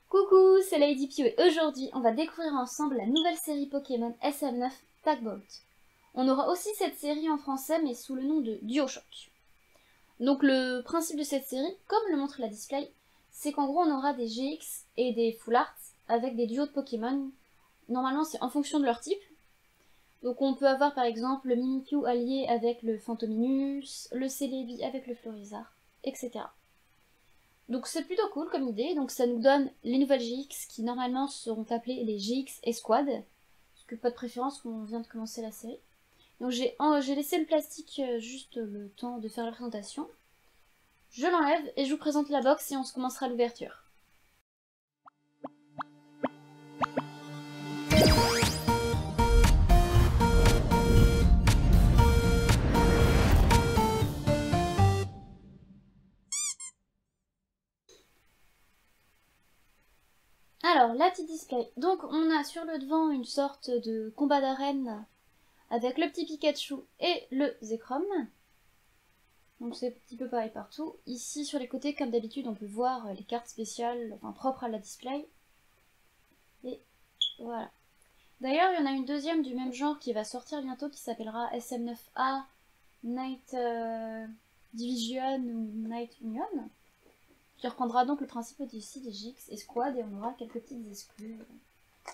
Coucou, c'est Lady Pio et aujourd'hui on va découvrir ensemble la nouvelle série Pokémon SM9 Tag Bolt. On aura aussi cette série en français mais sous le nom de DuoShock. Donc le principe de cette série, comme le montre la display, c'est qu'en gros on aura des GX et des Full Art avec des duos de Pokémon. Normalement c'est en fonction de leur type. Donc on peut avoir par exemple le Mimikyu allié avec le Phantominus, le Celebi avec le Florizard, etc. Donc c'est plutôt cool comme idée, donc ça nous donne les nouvelles GX qui normalement seront appelées les GX Escouade, parce que pas de préférence qu'on vient de commencer la série. Donc j'ai laissé le plastique juste le temps de faire la présentation. Je l'enlève et je vous présente la box et on se commencera l'ouverture. Alors, la petite display. Donc on a sur le devant une sorte de combat d'arène avec le petit Pikachu et le Zekrom. Donc c'est un petit peu pareil partout. Ici sur les côtés, comme d'habitude, on peut voir les cartes spéciales, enfin propres à la display. Et voilà. D'ailleurs, il y en a une deuxième du même genre qui va sortir bientôt qui s'appellera SM9A Night Division ou Night Union. Qui reprendra donc le principe d'ici des GX et Squad et on aura quelques petites exclus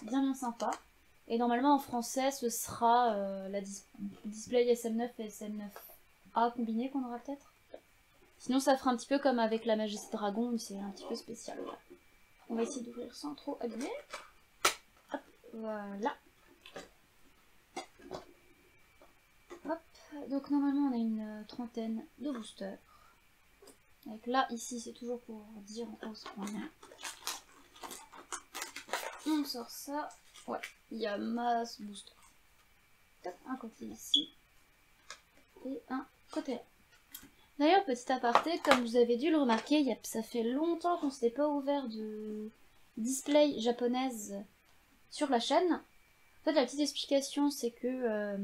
bien sympas. Et normalement en français ce sera la display SM9 et SM9A combiné qu'on aura peut-être. Sinon ça fera un petit peu comme avec la Majesté Dragon, c'est un petit peu spécial. Voilà. On va essayer d'ouvrir sans trop abîmer. Hop, voilà. Hop, donc normalement on a une trentaine de boosters. Donc là, ici, c'est toujours pour dire en gros ce qu'on a. On sort ça. Ouais, il y a masse booster. Un côté ici. Et un côté là. D'ailleurs, petit aparté, comme vous avez dû le remarquer, ça fait longtemps qu'on ne s'était pas ouvert de display japonaise sur la chaîne. En fait, la petite explication, c'est que,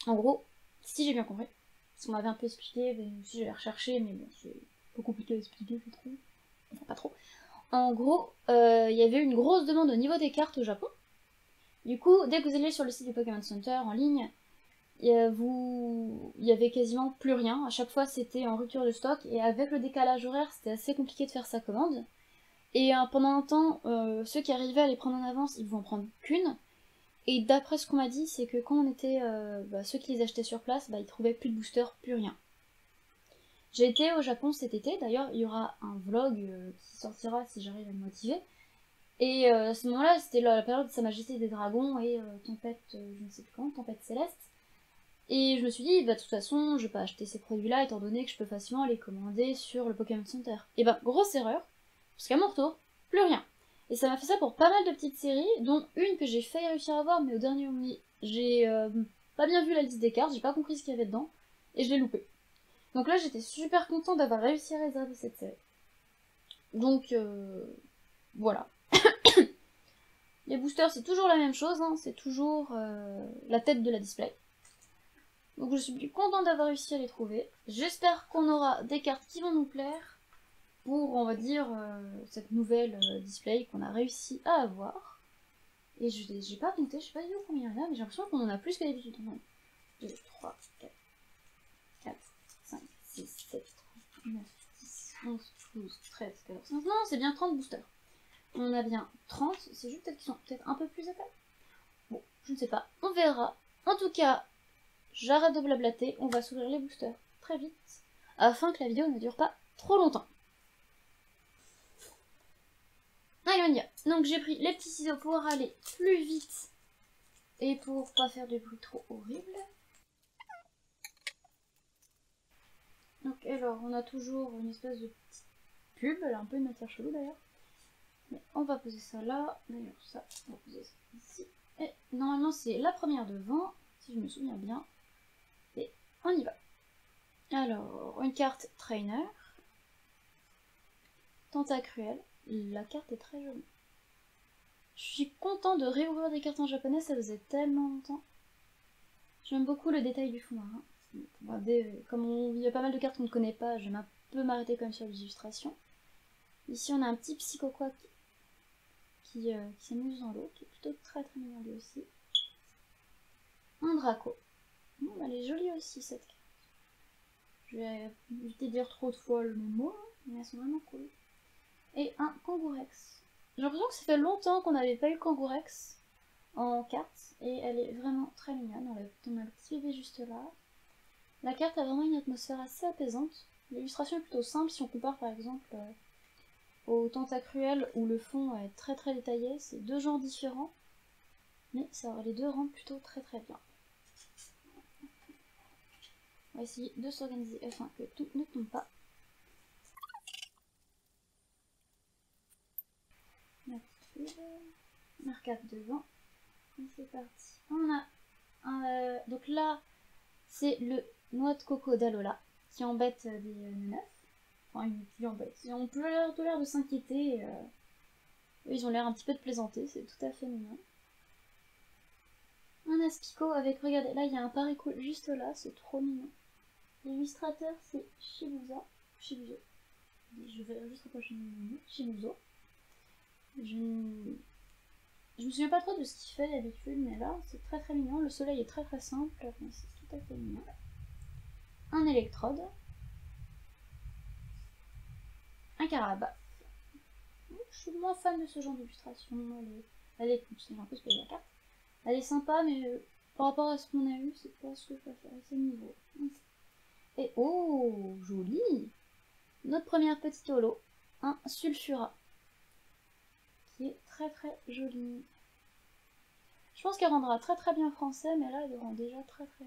en gros, si j'ai bien compris, parce qu'on m'avait un peu expliqué, mais aussi j'avais recherché, mais bon, c'est peu compliqué à expliquer, je trouve. Enfin, pas trop. En gros, il y avait une grosse demande au niveau des cartes au Japon. Du coup, dès que vous allez sur le site du Pokémon Center en ligne, il y avait quasiment plus rien. À chaque fois, c'était en rupture de stock. Et avec le décalage horaire, c'était assez compliqué de faire sa commande. Et pendant un temps, ceux qui arrivaient à les prendre en avance, ils pouvaient en prendre qu'une. Et d'après ce qu'on m'a dit, c'est que quand on était ceux qui les achetaient sur place, ils trouvaient plus de boosters, plus rien. J'ai été au Japon cet été, d'ailleurs il y aura un vlog qui sortira si j'arrive à me motiver. Et à ce moment-là, c'était la période de Sa Majesté des Dragons et Tempête, je ne sais plus quand, Tempête Céleste. Et je me suis dit, de toute façon, je vais pas acheter ces produits-là étant donné que je peux facilement les commander sur le Pokémon Center. Et grosse erreur, parce qu'à mon retour, plus rien. Et ça m'a fait ça pour pas mal de petites séries, dont une que j'ai failli réussir à avoir, mais au dernier moment, j'ai pas bien vu la liste des cartes, j'ai pas compris ce qu'il y avait dedans, et je l'ai loupé. Donc là, j'étais super contente d'avoir réussi à réserver cette série. Donc, voilà. Les boosters, c'est toujours la même chose, hein, c'est toujours la tête de la display. Donc je suis contente d'avoir réussi à les trouver. J'espère qu'on aura des cartes qui vont nous plaire pour, on va dire, cette nouvelle display qu'on a réussi à avoir. Et j'ai pas compté, je sais pas du tout combien il y en a, mais j'ai l'impression qu'on en a plus que d'habitude. 2, 3, 4, 4, 5, 6, 7, 9, 10, 11, 12, 13, 14, 15... Non, c'est bien 30 boosters. On a bien 30, c'est juste peut-être qu'ils sont peut-être un peu plus épais. Bon, je ne sais pas, on verra. En tout cas, j'arrête de blablater, on va s'ouvrir les boosters très vite, afin que la vidéo ne dure pas trop longtemps. Allez, on y va. Donc j'ai pris les petits ciseaux pour aller plus vite et pour pas faire de bruit trop horrible. Donc alors, on a toujours une espèce de petite pub, elle a un peu une matière chelou d'ailleurs. Mais on va poser ça là, d'ailleurs ça, on va poser ça ici. Et normalement c'est la première devant, si je me souviens bien. Et on y va. Alors, une carte trainer. Tentacruel. La carte est très jolie. Je suis contente de réouvrir des cartes en japonais, ça faisait tellement longtemps. J'aime beaucoup le détail du fond marin. Comme il y a pas mal de cartes qu'on ne connaît pas, j'aime un peu m'arrêter comme sur les illustrations. Ici on a un petit Psychoquack qui s'amuse dans l'eau, qui est plutôt très très mignon lui aussi. Un Draco. Bon, elle est jolie aussi cette carte. Je vais éviter de dire trop de fois le même mot, hein, mais elles sont vraiment cool. Et un Kangourex. J'ai l'impression que ça fait longtemps qu'on n'avait pas eu Kangourex en carte, et elle est vraiment très mignonne. On a le petit bébé juste là. La carte a vraiment une atmosphère assez apaisante. L'illustration est plutôt simple si on compare par exemple au Tentacruel où le fond est très très détaillé. C'est deux genres différents, mais les deux rendent plutôt très très bien. On va essayer de s'organiser afin que tout ne tombe pas. La petite fille, marquage devant. Et c'est parti. On a donc là, c'est le noix de coco d'Alola qui embête des neufs. Enfin, qui embête. Ils ont tout l'air de s'inquiéter. Ils ont l'air un petit peu de plaisanter, c'est tout à fait mignon. Un Aspico avec, regardez, là il y a un parico juste là, c'est trop mignon. L'illustrateur c'est Shibuzo. Je vais juste rapprocher mon nom. Shibuzo. Je me souviens pas trop de ce qu'il fait d'habitude, mais là c'est très très mignon. Le soleil est très très simple, c'est tout à fait mignon. Un électrode. Un Carabas. Je suis moins fan de ce genre d'illustration. Elle est un peu spéciale la carte. Elle est sympa, mais par rapport à ce qu'on a eu, c'est pas ce que je préfère. C'est niveau. Et oh, joli! Notre première petite holo, un Sulfura, qui est très très joli. Je pense qu'elle rendra très très bien français, mais là elle rend déjà très très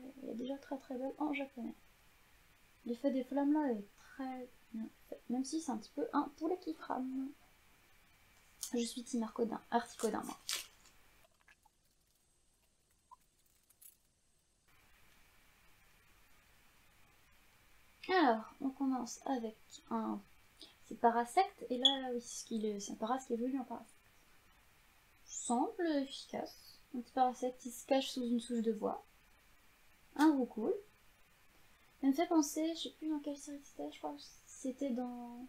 belle en japonais. L'effet des flammes là est très bien fait, même si c'est un petit peu un poulet qui frame. Je suis team Articodin moi. Alors, on commence avec un... C'est Parasect, et là, oui, c'est un Paras qui évolue en Parasect. Semble efficace. Un petit Parasect qui se cache sous une souche de bois. Un Roucoule. Ça me fait penser, je sais plus dans quelle série c'était, je crois que c'était dans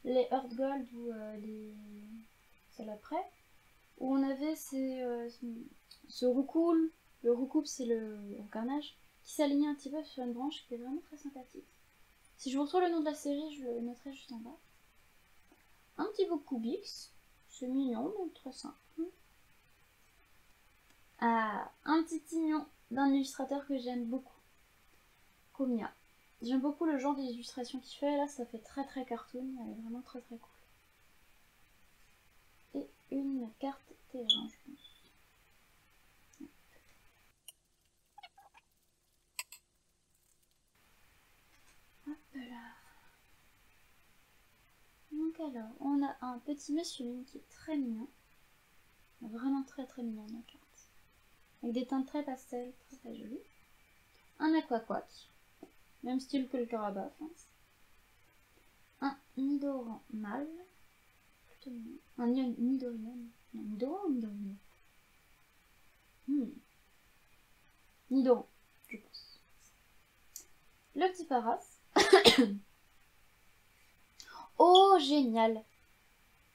les Earth Gold ou celle après, où on avait ce Roucoule. Le Roucoule, c'est le carnage, qui s'alignait un petit peu sur une branche qui est vraiment très sympathique. Si je vous retrouve le nom de la série, je le noterai juste en bas. Un petit Bokoubix, c'est mignon, donc très simple. Ah, un petit tignon d'un illustrateur que j'aime beaucoup, Komiya. J'aime beaucoup le genre d'illustration qu'il fait, là ça fait très très cartoon, elle est vraiment très très cool. Et une carte terrain, je pense. Hop là. Donc alors, on a un petit Monsieur Mime qui est très mignon. Vraiment très très mignon la carte. Avec des teintes très pastel, très très jolies. Un Aquaquac, même style que le Carabas. Un Nidoran mâle, plutôt mignon. Un Nidorino. Non, Nidoran ou Nidorino? Nidoran, je pense. Le petit Paras. Oh, génial!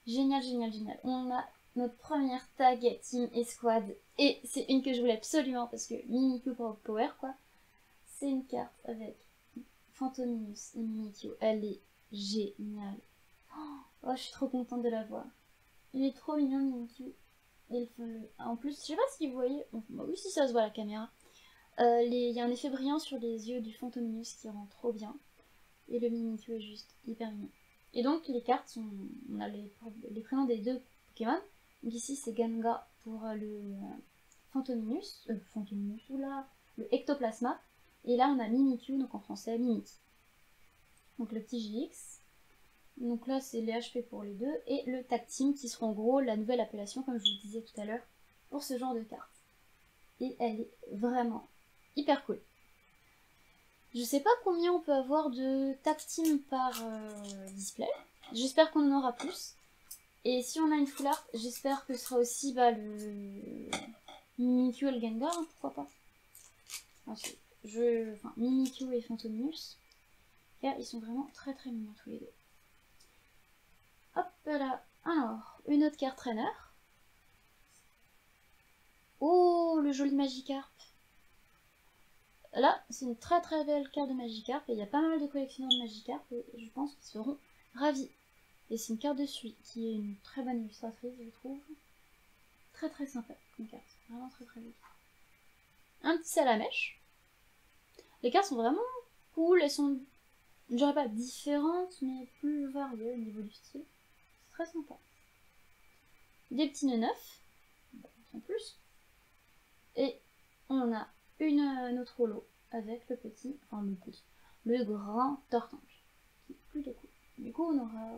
Génial, génial, génial. On a notre première tag Team Escouade. Et c'est une que je voulais absolument parce que Mimikyu Power, quoi. C'est une carte avec Phantominus et Mimikyu. Elle est géniale. Oh, je suis trop contente de la voir. Il est trop mignon, Mimikyu. Et en plus, je sais pas si vous voyez. Bah oui, si ça se voit à la caméra. Il y a un effet brillant sur les yeux du Phantominus qui rend trop bien. Et le Mimikyu est juste hyper mignon. Et donc les cartes sont... On a les prénoms des deux Pokémon. Donc ici c'est Ganga pour le Phantominus. Oula, le Ectoplasma. Et là on a Mimikyu, donc en français Mimiki. Donc le petit GX. Donc là c'est les HP pour les deux. Et le Tag Team qui sera en gros la nouvelle appellation, comme je vous le disais tout à l'heure, pour ce genre de carte. Et elle est vraiment hyper cool. Je sais pas combien on peut avoir de tag team par display. J'espère qu'on en aura plus. Et si on a une full art, j'espère que ce sera aussi le Mimikyu et le Gengar, hein, pourquoi pas. Enfin, Mimikyu et Phantominus. Car ils sont vraiment très très mignons tous les deux. Hop là. Alors, une autre carte trainer. Oh, le joli Magikarp. Là, c'est une très très belle carte de Magikarp et il y a pas mal de collectionneurs de Magikarp et je pense qu'ils seront ravis. Et c'est une carte de Sui qui est une très bonne illustratrice, je trouve. Très très sympa comme carte, vraiment très très jolie. Un petit Salamèche. Les cartes sont vraiment cool, elles sont, je dirais pas différentes, mais plus variées au niveau du style. C'est très sympa. Des petits nœuds neufs, en plus. Et on a une autre holo avec le grand Tortange, qui est plutôt cool. Du coup, on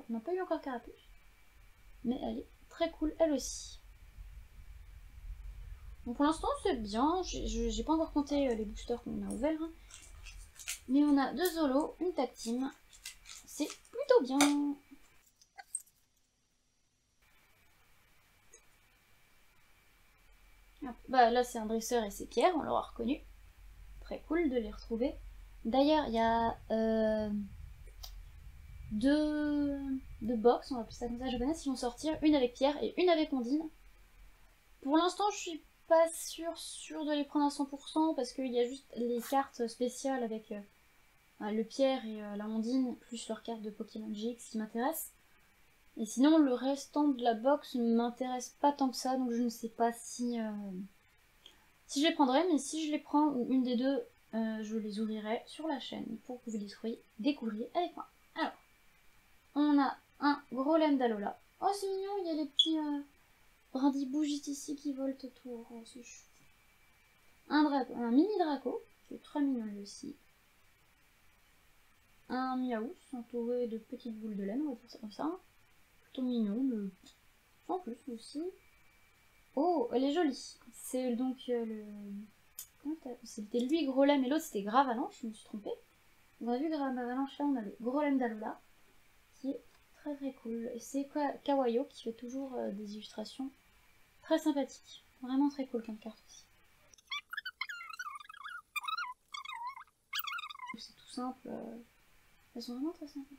n'a pas eu encore Carapuce, mais elle est très cool elle aussi. Donc pour l'instant c'est bien, j'ai pas encore compté les boosters qu'on a ouverts, hein. Mais on a 2 holos, une tag team, c'est plutôt bien. Bah là c'est un dresseur et c'est Pierre, on l'aura reconnu. Très cool de les retrouver. D'ailleurs il y a deux box, on va appeler ça comme ça japonaises, qui vont sortir, une avec Pierre et une avec Ondine. Pour l'instant je suis pas sûre de les prendre à 100% parce qu'il y a juste les cartes spéciales avec le Pierre et la Ondine, plus leur carte de Pokémon GX qui m'intéresse. Et sinon le restant de la box ne m'intéresse pas tant que ça, donc je ne sais pas si je les prendrai, mais si je les prends ou une des deux, je les ouvrirai sur la chaîne pour que vous les découvriez avec moi. Alors, on a un gros lemme d'Alola. Oh c'est mignon, il y a les petits brindilles-bougites ici qui volent autour. Oh, c'est chou. Un mini Draco, qui est très mignon lui aussi. Un Miaous entouré de petites boules de laine, on va dire ça comme ça. Plutôt mignon, mais sans plus aussi. Oh, elle est jolie. C'est donc c'était lui gros lemme et l'autre c'était Gravalanche, je me suis trompée. On a vu Gravalanche, là on a le gros lemme d'Alola, qui est très très cool. Et c'est Kawayo qui fait toujours des illustrations très sympathiques. Vraiment très cool comme carte aussi. C'est tout simple. Elles sont vraiment très sympathiques.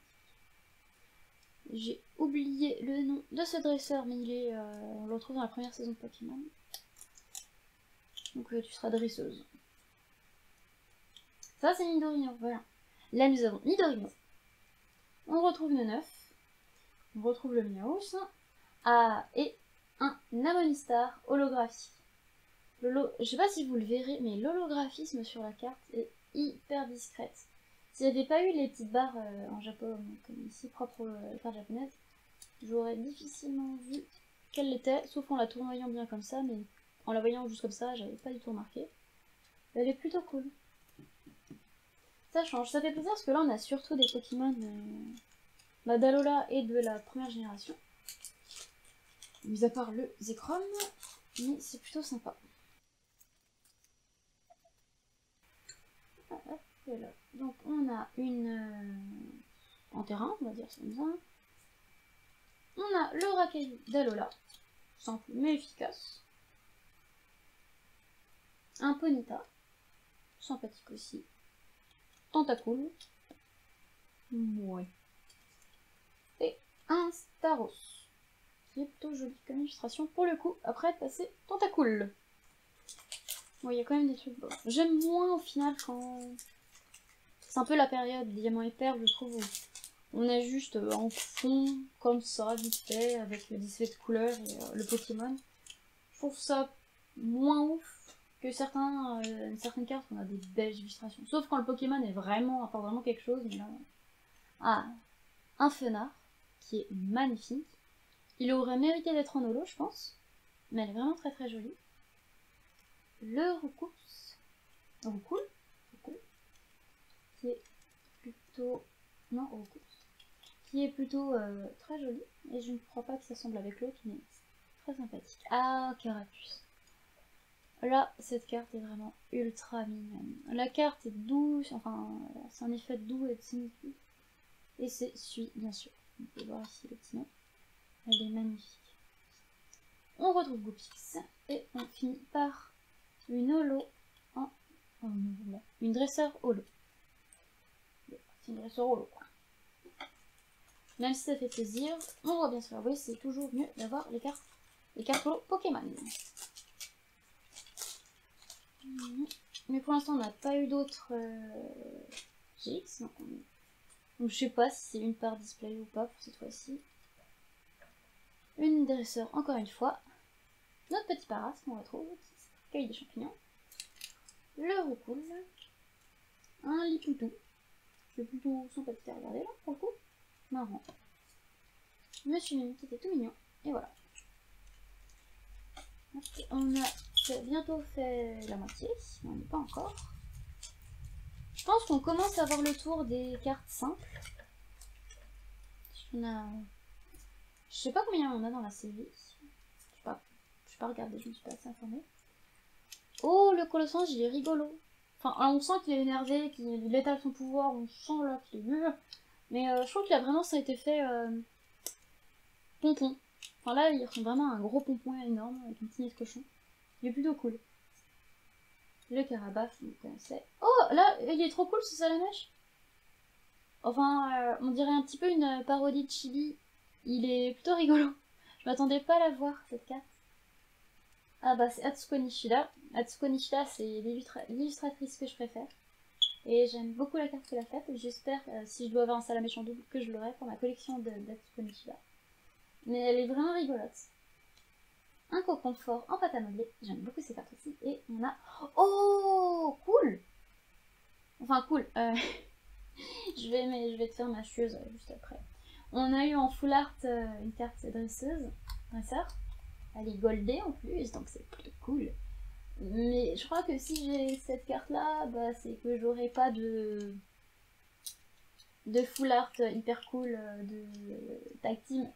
J'ai oublié le nom de ce dresseur, mais on le retrouve dans la première saison de Pokémon. Donc tu seras dresseuse. Ça c'est Nidorino, voilà. Là nous avons Nidorino. On retrouve le 9. On retrouve le Miaous. Et un Amonistar holographique. Je sais pas si vous le verrez, mais l'holographisme sur la carte est hyper discrète. S'il n'y avait pas eu les petites barres en Japon, comme ici, propres aux cartes japonaises, j'aurais difficilement vu qu'elle l'était, sauf en la tournoyant bien comme ça, mais en la voyant juste comme ça, j'avais pas du tout remarqué. Elle est plutôt cool. Ça change, ça fait plaisir parce que là on a surtout des Pokémon d'Alola et de la première génération. Mis à part le Zekrom, mais c'est plutôt sympa. Voilà. Donc on a une en terrain, on va dire ça comme ça. On a le Racaillou d'Alola, simple mais efficace. Un Ponyta, sympathique aussi. Tentacool. Ouais. Et un Staros, qui est plutôt joli comme illustration pour le coup, après être passé Tentacool. Bon, il y a quand même des trucs beaux. J'aime moins au final quand... C'est un peu la période diamant et perle, je trouve, où on a juste en fond, comme ça, vite fait, avec des effets de couleurs et le Pokémon. Je trouve ça moins ouf que certaines cartes où on a des belles illustrations. Sauf quand le Pokémon apporte vraiment quelque chose. Mais là... Ah, un Fenard, qui est magnifique. Il aurait mérité d'être en holo, je pense. Mais elle est vraiment très très jolie. Le Roucoule, qui est plutôt... Non, Roucoule. Qui est plutôt très joli. Et je ne crois pas que ça semble avec l'autre, mais très sympathique. Ah, Carapuce. Là, cette carte est vraiment ultra mignonne. La carte est douce, enfin, c'est un effet doux et de similitude. Et c'est Sui, bien sûr. On peut voir ici le petit nom. Elle est magnifique. On retrouve Goupix et on finit par une holo une dresseur holo. C'est une dresseur holo, quoi. Même si ça fait plaisir, on doit bien se l'avouer, c'est toujours mieux d'avoir les cartes holo Pokémon. Mais pour l'instant, on n'a pas eu d'autres GX, donc je sais pas si c'est une par display ou pas pour cette fois-ci. Une dresseur, encore une fois. Notre petit paras qu'on retrouve, qui cueille des champignons. Le roucoule. Un lipoutou. C'est plutôt sympathique à regarder là, pour le coup. Marrant. Monsieur Mimi qui était tout mignon. Et voilà. On a bientôt fait la moitié. On n'est pas encore. Je pense qu'on commence à avoir le tour des cartes simples. On a... Je sais pas combien on a dans la série. Je sais pas regarder, je ne suis pas assez informée. Oh, le Colossus, il est rigolo. Enfin, on sent qu'il est énervé, qu'il étale son pouvoir, on sent là qu'il est mûr. Mais je trouve qu'il a vraiment, ça a été fait pompon. Enfin là, il ressemble vraiment à un gros pompon énorme avec une petite nez de cochon. Il est plutôt cool. Le Carabaf, vous connaissez. Oh, là, il est trop cool ce Salamèche. Enfin, on dirait un petit peu une parodie de Chibi. Il est plutôt rigolo. Je m'attendais pas à la voir, cette carte. Ah bah c'est Atsuko Nishida. Atsuko Nishida, c'est l'illustratrice que je préfère. Et j'aime beaucoup la carte qu'elle a faite. J'espère, si je dois avoir un Salamèche en double, que je l'aurai pour ma collection d'Atsuko Nishida. Mais elle est vraiment rigolote. Un cocon fort en pâte à modeler. J'aime beaucoup ces cartes aussi. Et on a... Oh, cool. Enfin, cool. je vais te faire ma chieuse juste après. On a eu en full art une carte dresseur. Elle est goldée en plus, donc c'est plutôt cool. Mais je crois que si j'ai cette carte là, bah, c'est que j'aurai pas de full art hyper cool de tag team.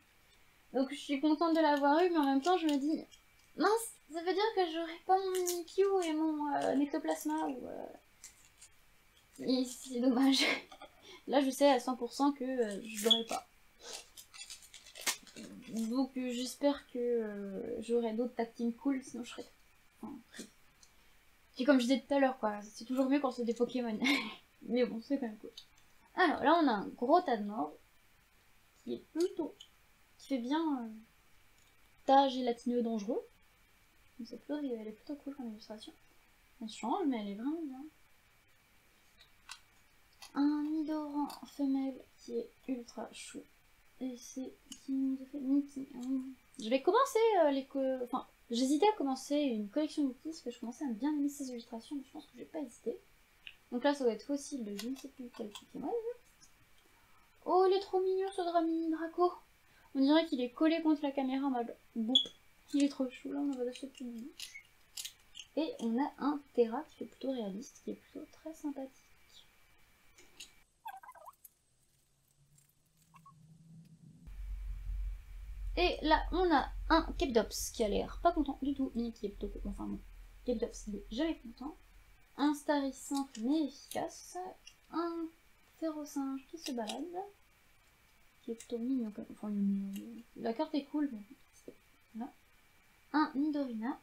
Donc je suis contente de l'avoir eu, mais en même temps je me dis, mince, ça veut dire que j'aurai pas mon Mimikyu et mon Nectoplasma ou... Et c'est dommage. Là je sais à 100% que je l'aurai pas. Donc j'espère que j'aurai d'autres tag team cool, sinon je serai... Enfin, puis comme je disais tout à l'heure, quoi, c'est toujours mieux quand c'est des Pokémon. Mais bon, c'est quand même cool. Alors là on a un gros tas de morts qui est plutôt... qui fait bien tas gélatineux dangereux. Donc elle est plutôt cool comme illustration. Elle change, mais elle est vraiment bien. Un Nidoran femelle qui est ultra chou. Et c'est qui nous a fait Mickey. Je vais commencer enfin, j'hésitais à commencer une collection Mickey parce que je commençais à bien aimer ces illustrations, mais je pense que je vais pas hésiter. Donc là, ça doit être fossile de je ne sais plus quel Pokémon. Oh, il est trop mignon ce Dramini Draco. On dirait qu'il est collé contre la caméra en mode boum. Il est trop chou, là on va lâcher plus mignon. Et on a un Terra qui est plutôt réaliste, qui est plutôt très sympathique. Et là on a un Kepdops qui a l'air pas content du tout, mais qui est plutôt cool. Enfin bon, Kepdops il est jamais content. Un Staris simple mais efficace. Un Férocinge qui se balade. Qui est plutôt mignon. Enfin, la carte est cool, mais voilà. Un Nidorina.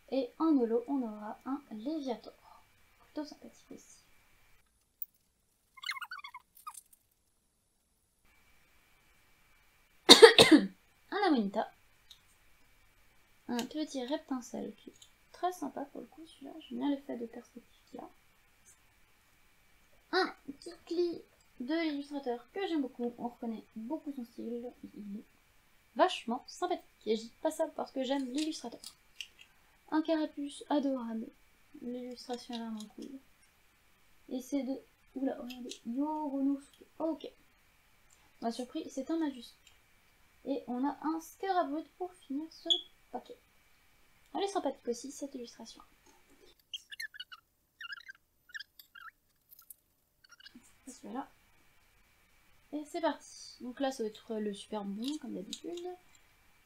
Et en holo, on aura un Léviator. Plutôt sympathique aussi. Un Amonita. Un petit Reptincelle qui est très sympa pour le coup, celui-là. J'aime bien l'effet de perspective qu'il a. Un Kikli de l'illustrateur que j'aime beaucoup. On reconnaît beaucoup son style. Il est vachement sympathique. Et je dis pas ça parce que j'aime l'illustrateur. Un Carapuce adorable. L'illustration est vraiment cool. Et c'est de... Oula, regardez. Yoronosuke. Ok. On m'a surpris, c'est un majuscule. Et on a un Scarabrut pour finir ce paquet. Elle est sympathique aussi, cette illustration. Voilà. Et c'est parti. Donc là, ça va être le super bon, comme d'habitude.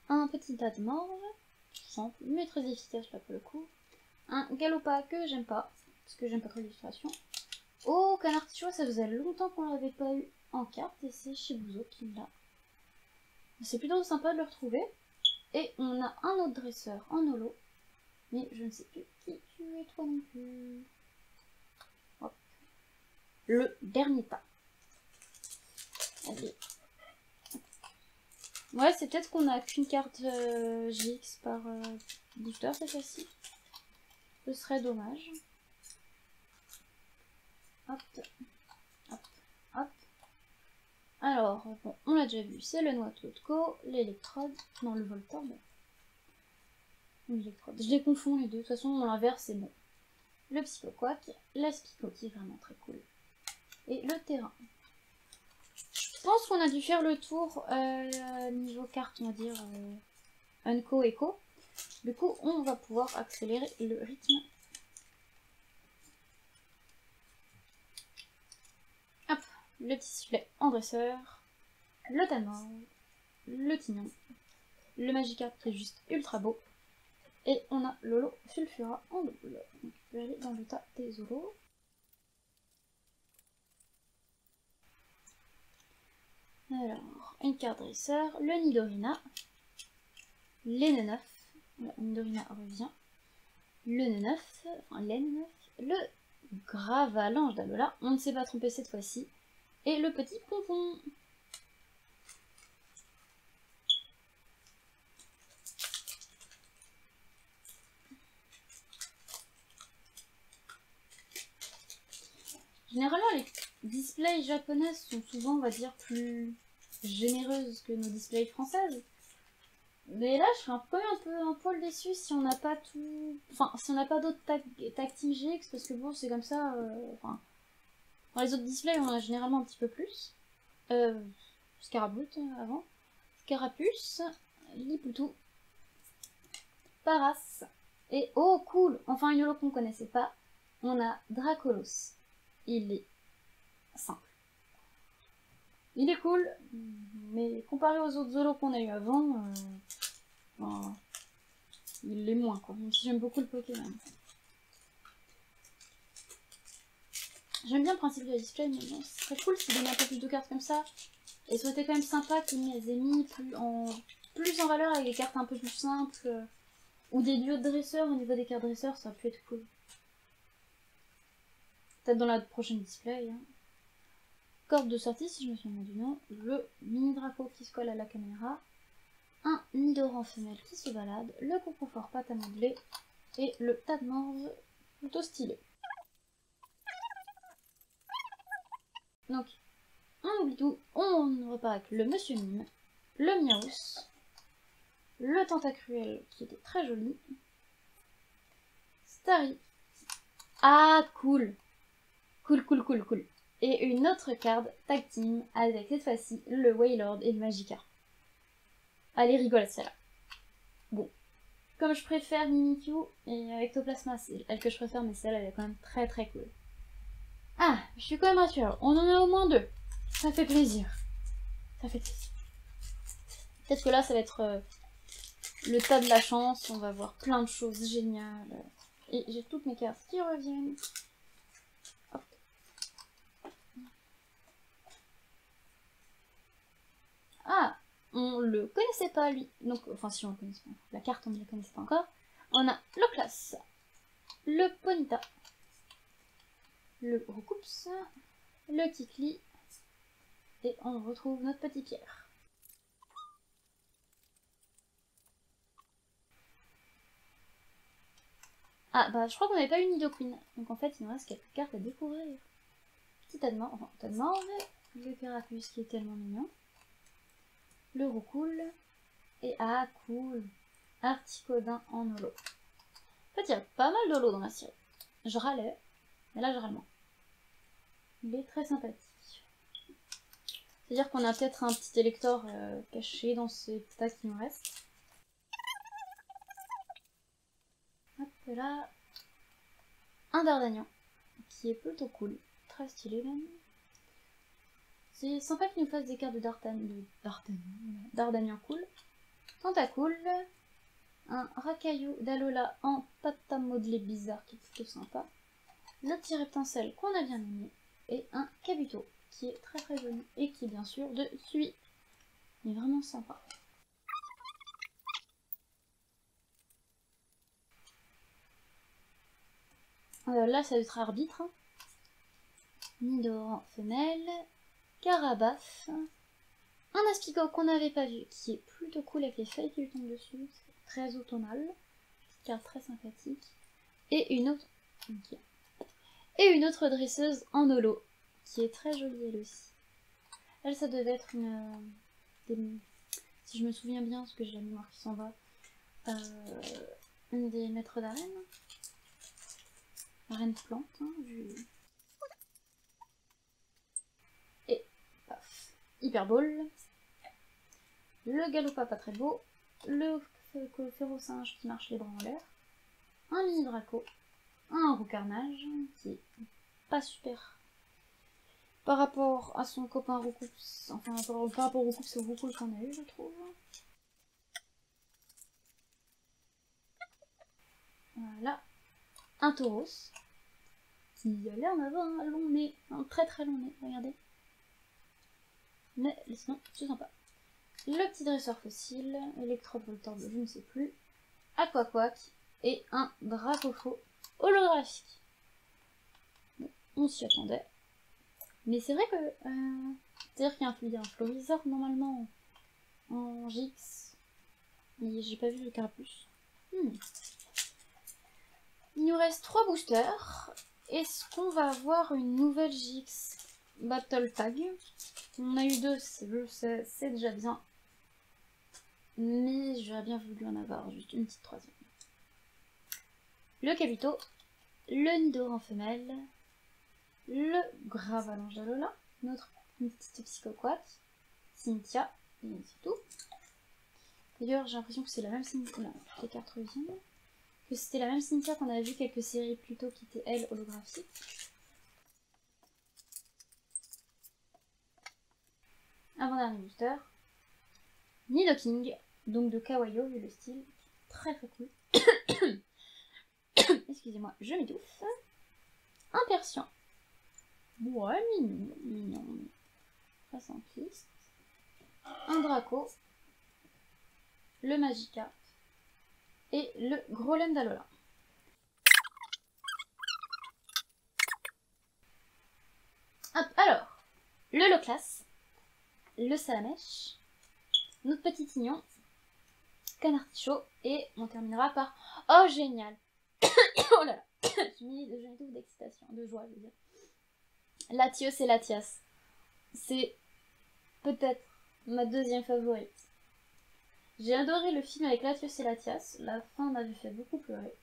Un petit tas de morve. Simple, mais très efficace là pour le coup. Un Galopa que j'aime pas, parce que j'aime pas trop l'illustration. Oh, Canard Tichois, ça faisait longtemps qu'on l'avait pas eu en carte, et c'est Shibuzo qui l'a. C'est plutôt sympa de le retrouver. Et on a un autre dresseur en holo, mais je ne sais plus qui tu es toi non plus. Hop. Le dernier pas. Allez. Ouais, c'est peut-être qu'on a qu'une carte GX par booster cette fois-ci. Ce serait dommage. Hop, hop, hop. Alors, bon, on l'a déjà vu, c'est le noix de Lotco, l'électrode, non le Voltorb. L'électrode, je les confonds les deux, de toute façon l'inverse c'est bon. Le Psychoquack, la Spico qui est vraiment très cool, et le terrain. Je pense qu'on a dû faire le tour niveau carte, on va dire, Unco Echo. Du coup, on va pouvoir accélérer le rythme. Hop, le petit sifflet en dresseur, le Tanmor, le Tignon, le Magikarp qui est juste ultra beau, et on a Lolo Sulfura en double. Donc je vais aller dans le tas des Holos. Alors, une carte dresseur, le Nidorina, les Nenef, le Nidorina revient, le Nenef, enfin les Nenef, le Gravalanche d'Alola, on ne s'est pas trompé cette fois-ci, et le petit Pompon. Généralement, les displays japonaises sont souvent, on va dire, plus généreuses que nos displays françaises. Mais là, je serais quand même un poil déçue si on n'a pas tout... Enfin, si on n'a pas d'autres tag Team GX, parce que bon, c'est comme ça... Enfin, dans les autres displays, on a généralement un petit peu plus. Scarabout, avant. Carapuce, Lipoutou, Paras, et oh cool, enfin une holo qu'on connaissait pas, on a Dracolos. Il est simple. Il est cool, mais comparé aux autres holos qu'on a eu avant, ben, il l'est moins quoi, même si j'aime beaucoup le Pokémon. J'aime bien le principe de la display, mais bon, ce serait cool s'ils donnaient un peu plus de cartes comme ça. Et ça aurait été quand même sympa qu'ils les aient mis plus en valeur avec des cartes un peu plus simples. Ou des duos de dresseurs au niveau des cartes dresseurs, ça aurait pu être cool. Peut-être dans la prochaine display. Hein. Corde de sortie, si je me souviens du nom. Le mini Draco qui se colle à la caméra. Un Nidoran femelle qui se balade. Le Cocoufort pâte à modeler. Et le Tadmorve plutôt stylé. Donc, on oublie tout. On repart avec le Monsieur Mime. Le Miaus. Le Tentacruel qui était très joli. Starry. Ah, cool. Cool. Et une autre carte tag team avec cette fois-ci le Wailord et le Magikarp. Allez, rigole celle-là. Bon. Comme je préfère Mimikyu et Ectoplasma, c'est elle que je préfère, mais celle-là elle est quand même très cool. Ah, je suis quand même rassurée. On en a au moins 2. Ça fait plaisir. Peut-être que là, ça va être le tas de la chance. On va voir plein de choses géniales. Et j'ai toutes mes cartes qui reviennent. Hop. Ah, on le connaissait pas lui. Donc, enfin si on le connaissait pas. La carte on ne la connaissait pas encore. On a l'Oclas, le Ponyta, le Roucoups, le Kikli. Et on retrouve notre petit Pierre. Ah bah je crois qu'on n'avait pas eu Nidoqueen. Donc en fait il nous reste quelques cartes à découvrir. Petit Tadmorve, le Carapuce qui est tellement mignon. Le Roucoule. Et ah cool, Articodin en holo. En fait il y a pas mal d'holo dans la série. Je râlais, mais là je râle moins. Il est très sympathique. C'est-à-dire qu'on a peut-être un petit élector caché dans ces petits tas qui nous restent. Hop là. Un Dardanian, qui est plutôt cool. Très stylé même. C'est sympa qu'il nous fasse des cartes de Dardanian cool. Tentacool. Un Racaillou d'Alola en pâte à modeler bizarre qui est plutôt sympa. Le petit Reptincelle qu'on a bien aimé. Et un Kabuto qui est très joli et qui est bien sûr de Sui. Il est vraiment sympa. Là ça va être arbitre. Nidoran femelle, Carabaf. Un Aspico qu'on n'avait pas vu, qui est plutôt cool avec les feuilles qui lui tombent dessus. Très automnal. Petite carte très sympathique. Et une autre. Okay. Et une autre dresseuse en holo, qui est très jolie elle aussi. Elle, ça devait être une... si je me souviens bien, parce que j'ai la mémoire qui s'en va, une des maîtres d'arène. La reine plante, hein, Et, paf, Hyper Ball. Le Galopin pas très beau. Le Férocinge qui marche les bras en l'air. Un mini Draco. Un Roucarnage, qui est pas super par rapport à son copain Roucoups, enfin par rapport au Roucoups, c'est au Roucoups qu'on a eu, je trouve. Voilà. Un Tauros, qui a l'air d'avoir un long nez, un très très long nez, regardez. Mais sinon, c'est sympa. Le petit dresseur fossile, Electrovoltor, je ne sais plus, Aquaquack, et un Dracofaux holographique. Bon, on s'y attendait. Mais c'est vrai que... c'est-à-dire qu'il y a un Florizor normalement en Gix. Mais j'ai pas vu le Carapuce. Il nous reste 3 boosters. Est-ce qu'on va avoir une nouvelle Gix Battle Tag? On a eu 2, je sais, c'est déjà bien. Mais j'aurais bien voulu en avoir juste une petite 3e. Le Kabuto, le Nidoran en femelle, le Gravalanche d'Alola, notre petite Psychoquack, Cynthia, et c'est tout. D'ailleurs, j'ai l'impression que c'est la même Cynthia, là, les cartes reviennent, que c'était la même Cynthia qu'on avait vu quelques séries plus tôt qui était elle holographique. Avant-dernier booster, Nidoking, donc de Kawaii vu le style, très très cool. Excusez-moi, je m'étouffe. Un Persian. Ouais, mignon, mignon. Très simpliste. Un Draco. Le Magikarp. Et le Grolem d'Alola. Hop, alors, le Loclas. Le Salamèche. Notre petit Tignon. Canartichaud. Et on terminera par... Oh, génial. Oh là là. Je m'étouffe d'excitation, de joie, je veux dire. Latios et Latias. C'est peut-être ma 2e favorite. J'ai adoré le film avec Latios et Latias. La fin m'avait fait beaucoup pleurer.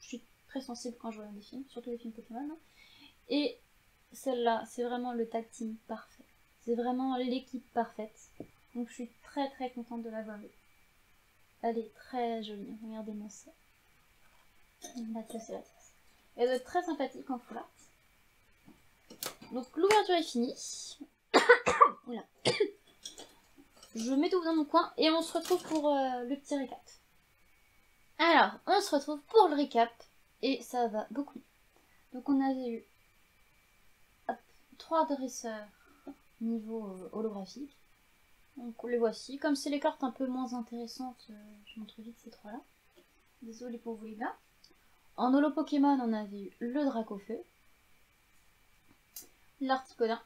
Je suis très sensible quand je regarde des films, surtout les films Pokémon. Hein. Et celle-là, c'est vraiment le tag team parfait. C'est vraiment l'équipe parfaite. Donc je suis très très contente de l'avoir vue. Elle est très jolie. Regardez-moi ça. Latios et Latias. Elle est très sympathique en full art. Donc l'ouverture est finie. Voilà. Je m'étouffe dans mon coin et on se retrouve pour le petit récap. Alors, on se retrouve pour le récap et ça va beaucoup. Donc on avait eu 3 dresseurs niveau holographique. Donc les voici. Comme c'est les cartes un peu moins intéressantes, je montre vite ces 3 là. Désolée pour vous les gars. En holo Pokémon, on avait eu le Dracofeu, l'Articodin,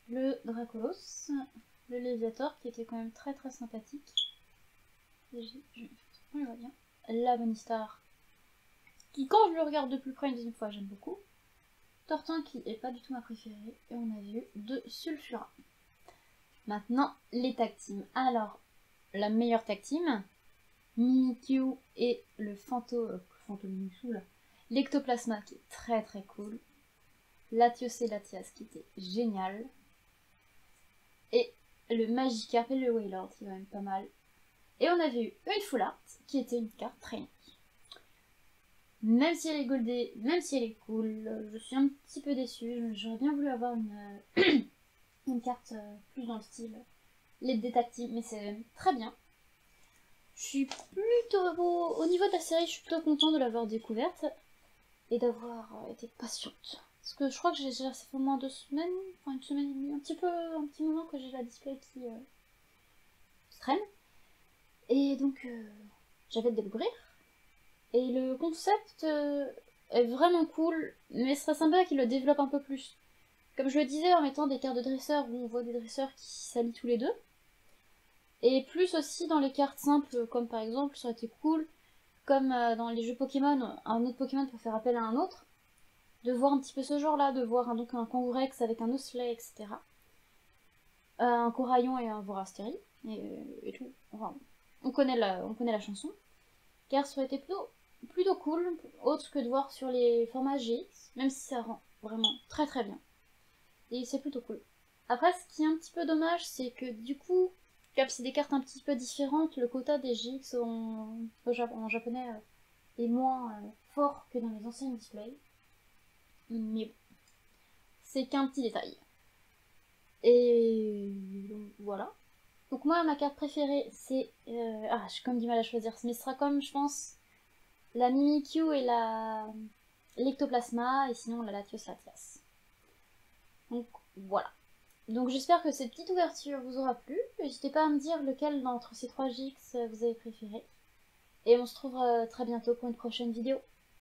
le Dracolos, le Léviator qui était quand même très très sympathique. On le voit bien. La Bonistar qui, quand je le regarde de plus près une 2e fois, j'aime beaucoup. Tortin qui est pas du tout ma préférée. Et on avait eu 2 Sulfura. Maintenant, les tag teams. Alors, la meilleure tag team, Mimikyu et le Mimikyu là. L'Ectoplasma qui est très très cool. Latios et Latias qui était génial. Et le Magikarp et le Wailord qui est quand même pas mal. Et on avait eu une Full Art qui était une carte très unique. Même si elle est goldée, même si elle est cool, je suis un petit peu déçue. J'aurais bien voulu avoir une carte plus dans le style les détectives, mais c'est très bien. Je suis plutôt... Au niveau de la série, je suis plutôt contente de l'avoir découverte et d'avoir été patiente. Parce que je crois que ça fait au moins 2 semaines, enfin 1 semaine et demie, un petit moment que j'ai la display qui traîne. Et donc, j'avais de découvrir. Et le concept est vraiment cool, mais ce serait sympa qu'il le développe un peu plus. Comme je le disais, en mettant des cartes de dresseurs où on voit des dresseurs qui s'allient tous les deux. Et plus aussi dans les cartes simples, comme par exemple, ça aurait été cool, comme dans les jeux Pokémon, un autre Pokémon peut faire appel à un autre, de voir un petit peu ce genre-là, de voir donc un Kangourex avec un Osselet, etc. Un Coraillon et un Vorasteri, et tout. Enfin, on connaît la chanson. Car ça aurait été plutôt cool, autre que de voir sur les formats GX, même si ça rend vraiment très très bien. Et c'est plutôt cool. Après, ce qui est un petit peu dommage, c'est que du coup, comme c'est des cartes un petit peu différentes, le quota des GX en japonais est moins fort que dans les anciennes displays. Mais bon, c'est qu'un petit détail. Et donc, voilà. Donc moi, ma carte préférée, c'est... j'ai comme du mal à choisir, mais ce sera comme, je pense, la Mimikyu et la l'Ectoplasma, et sinon la Latios Latias. Donc voilà. Donc j'espère que cette petite ouverture vous aura plu. N'hésitez pas à me dire lequel d'entre ces 3 GX vous avez préféré. Et on se retrouve très bientôt pour une prochaine vidéo.